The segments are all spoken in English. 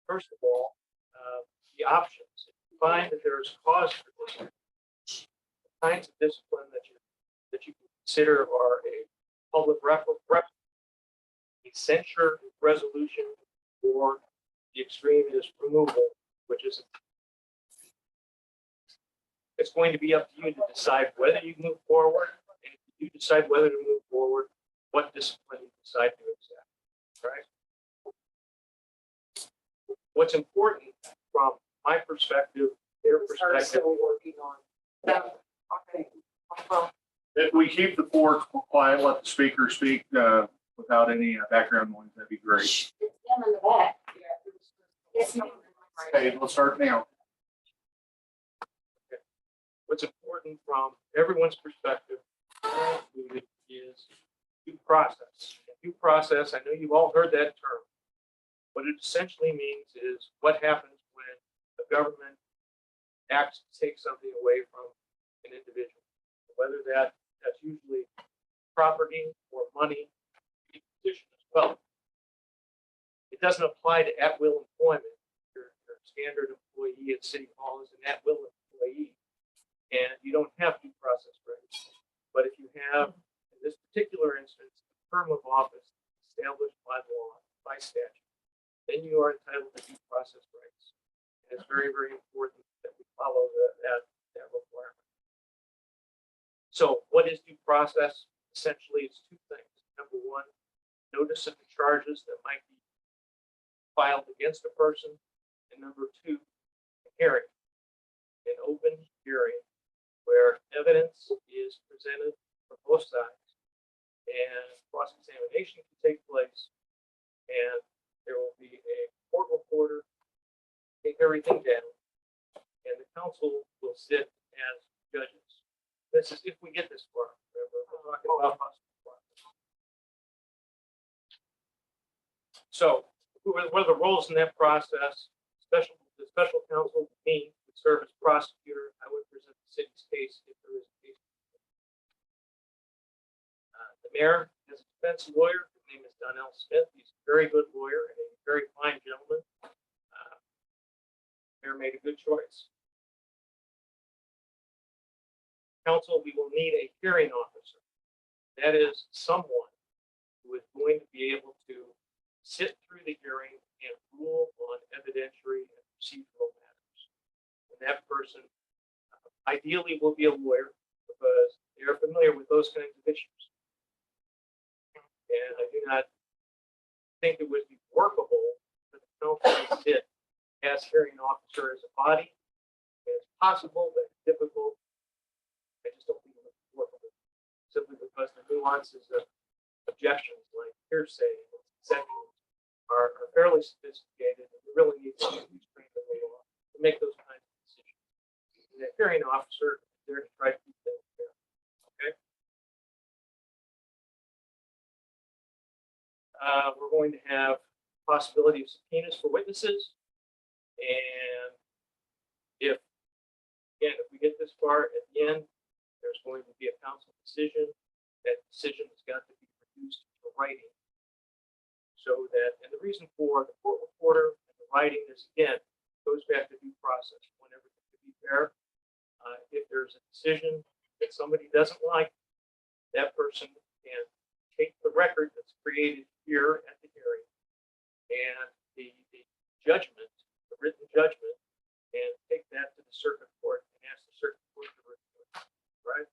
first of all, the options. If you find that there is cause for discipline, the kinds of discipline that you consider are a public a censure resolution, or the extreme is removal, which is it's going to be up to you to decide whether you move forward, and if you decide whether to move forward, what discipline you decide to accept. Right? What's important from my perspective, their perspective. Still working on that. Okay. Well, If we keep the board quiet, let the speaker speak without any background noise, that'd be great. It's them in the back. Yes, ma'am. Okay, let's start now. What's important from everyone's perspective is due process. Due process, I know you've all heard that term. What it essentially means is what happens when the government acts to take something away from an individual, whether that's usually property or money, position as well. It doesn't apply to at-will employment. Your standard employee at City Hall is an at-will employee, and you don't have due process rights. But if you have, in this particular instance, a term of office established by law, by statute, then you are entitled to due process rights. And it's very, very important that we follow that requirement. So what is due process? Essentially, it's two things. Number one, notice of the charges that might be filed against a person. And number two, a hearing, an open hearing where evidence is presented from both sides and cross-examination can take place, and there will be a court reporter, take everything down, and the council will sit as judges. This is if we get this far. Remember, we're talking about possible process. So, what are the roles in that process? The special counsel, me, would serve as prosecutor. I would present the city's case if there is a case. The mayor has a defense lawyer. His name is Donnell Smith. He's a very good lawyer and a very fine gentleman. Mayor made a good choice. Council, we will need a hearing officer. That is someone who is going to be able to sit through the hearing and rule on evidentiary and procedural matters. And that person ideally will be a lawyer because they are familiar with those kinds of issues. And I do not think it would be workable for the council to sit as hearing officer as a body. It's possible, but it's difficult. I just don't think it would be workable, simply because the nuances of objections like hearsay and consent are fairly sophisticated, and we really need someone who's trained in the law to make those kinds of decisions. And the hearing officer is there to try to keep things fair. Okay. We're going to have possibility of subpoenas for witnesses, and if we get this far at the end, there's going to be a council decision. That decision has got to be reduced to writing. So that, and the reason for the court reporter and the writing is, again, goes back to due process. Whenever to be fair, if there's a decision that somebody doesn't like, that person can take the record that's created here at the hearing and the judgment, the written judgment, and take that to the circuit court and ask the circuit court to review it. Right?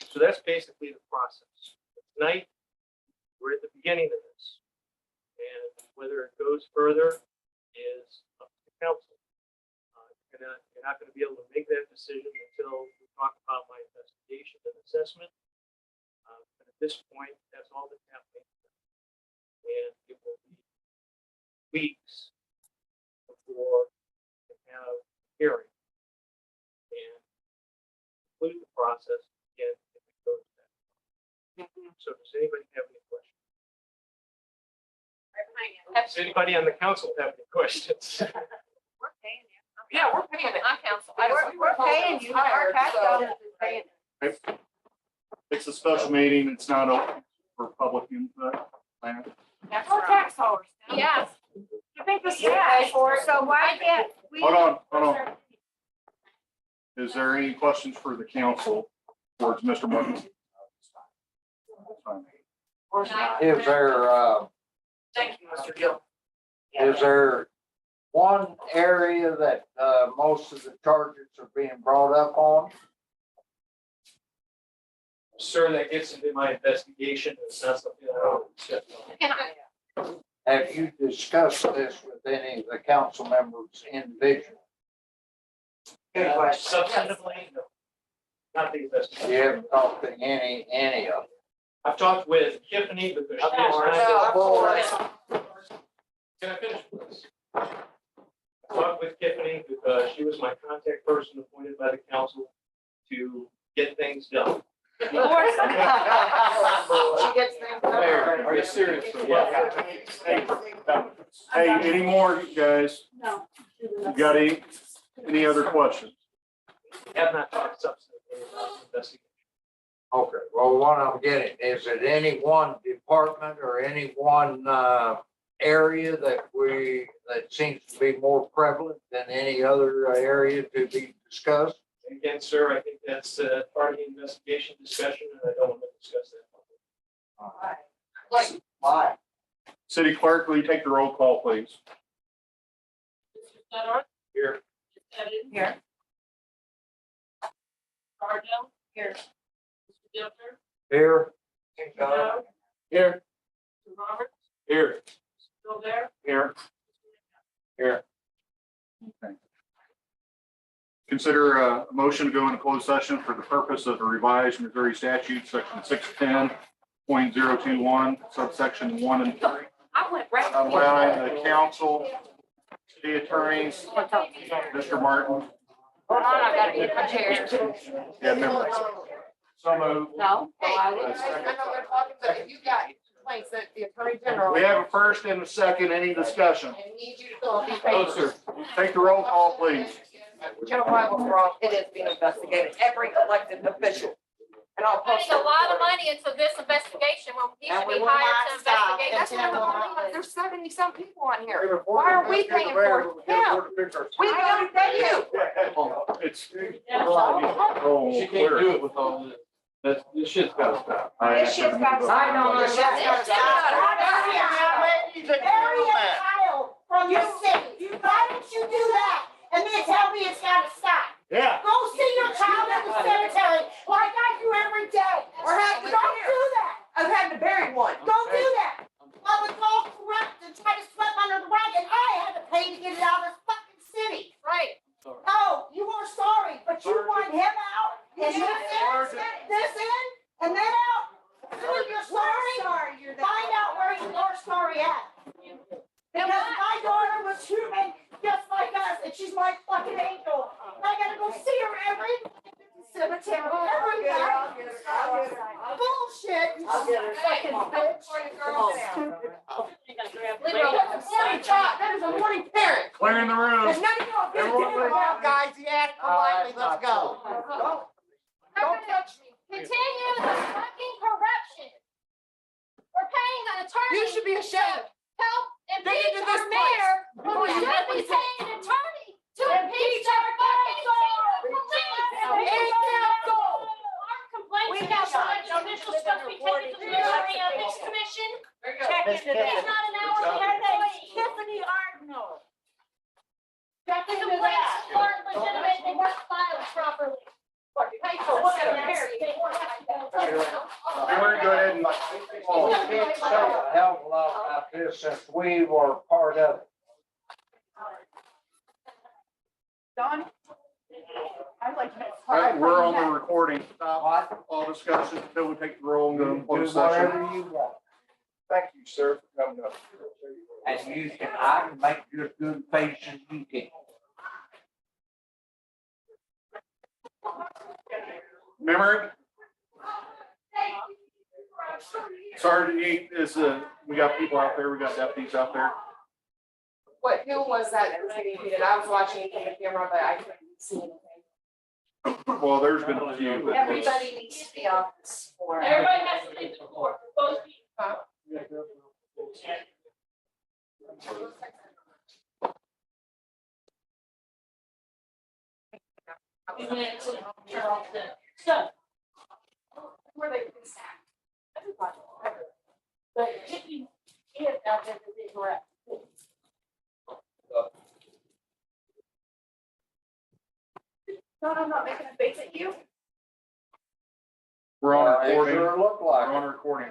So that's basically the process. Tonight, we're at the beginning of this, and whether it goes further is up to the council. You're not going to be able to make that decision until we talk about my investigation and assessment. But at this point, that's all that's happening, and it will be weeks before we have a hearing and conclude the process again if it goes that way. So does anybody have any questions? Does anybody on the council have any questions? We're paying you. Yeah, we're paying it. My council. We're paying you. Our tax dollars is paying. It's a special meeting. It's not open for public input. That's our tax dollars. Yes. You think this is paid for, so why can't we? Hold on. Is there any questions for the council towards Mr. Martin? Is there, Thank you, Mr. Gill. is there one area that, most of the charges are being brought up on? Sir, that gets into my investigation. It's not something I don't discuss. Have you discussed this with any of the council members individually? Good question. Substantively, no. Not the investigation. You haven't talked to any of them? I've talked with Tiffany because she Of has course, not. of course. Can I finish this? I talked with Tiffany because she was my contact person appointed by the council to get things done. She gets things done. Mayor, are you serious? Yeah. Hey, any more, guys? No. You got any other questions? We have not talked substantively about the investigation. Okay, well, what I'm getting, is it any one department or any one, area that seems to be more prevalent than any other area to be discussed? Again, sir, I think that's part of the investigation discussion, and I don't want to discuss that. Like, Why? City clerk, will you take the roll call, please? Mr. Studdard? Here. Mr. Evans? Here. Cardell? Here. Mr. Dilter? Here? Mr. Joe? Here. Mr. Roberts? Here. Still there? Here. Here. Consider a motion to go into closed session for the purpose of a revised Missouri statute, section 610.021, subsection 1 and 3. I went right. Allowing the council, city attorneys, Mr. Martin. Hold on, I gotta get my chair. Yeah, remember. So moved. No. I know they're talking, but if you got complaints that the Attorney General. We have a first and a second. Any discussion? I need you to fill out these No, papers. sir. Take the roll call, please. Joe Bible wrong, it is being investigated, every elected official. And I'll post. Paying a lot of money into this investigation when he should And we be will hired to not stop investigate. That's until not we- what There's 70-some people on here. Why are we paying for him? We don't pay you. It's. She can't do it with all this. This shit's gotta stop. This shit's got to. I know, this shit's got to stop. Ladies and gentlemen, from the city, why didn't you do that? And then tell me it's gotta stop. Yeah. Go see your child in the cemetery like I do every day. Or have to Don't do that. I've had to bury one. Don't do that. I was all corrupt and tried to sweep under the rug and I had to pay to get it out of this fucking city. Right. Oh, you are sorry, but you want him out and this in and then out. Then you're sorry. Find out where you are sorry at. Because my daughter was human just like us and she's my fucking angel. I gotta go see her every cemetery, every night. Bullshit. you fucking bitch. That is a morning parent. Clearing the room. There's nothing else. Everyone, Guys, you act politely, let's go. Don't touch me. Continue the fucking corruption. We're paying an attorney. You should be ashamed. Help They impeach did our this mayor, who place. should be paying an attorney to impeach our fucking police. Our complaints about elected officials supposed to be taken to the majority of this commission. Check into He's not an hourly employee. Tiffany Ardno. The complaints aren't legitimate, they weren't filed properly. Pay for what they're you want to go ahead and. Well, we can't say a hell of a lot about this since we were part of it. Don? I'd like to make. We're on the recording. Stop What? all discussion until we take the roll and go into Do closed session. whatever you want. Thank you, sir, for coming up. And you can, I can make you as good a face as you can. Remember? Sergeant Yeat is, we got people out there, we got deputies out there. What, who was that that repeated? I was watching it from the camera, but I couldn't see anything. Well, there's been a few. but- Everybody needs to be on this for. Everybody has to leave the court, both people. And then it's in Charleston. So, Where they can stack. everybody, everybody. But if you get out there, they were at. No, I'm not making a face at you. We're on It recording. sure looked We're like on it. recording.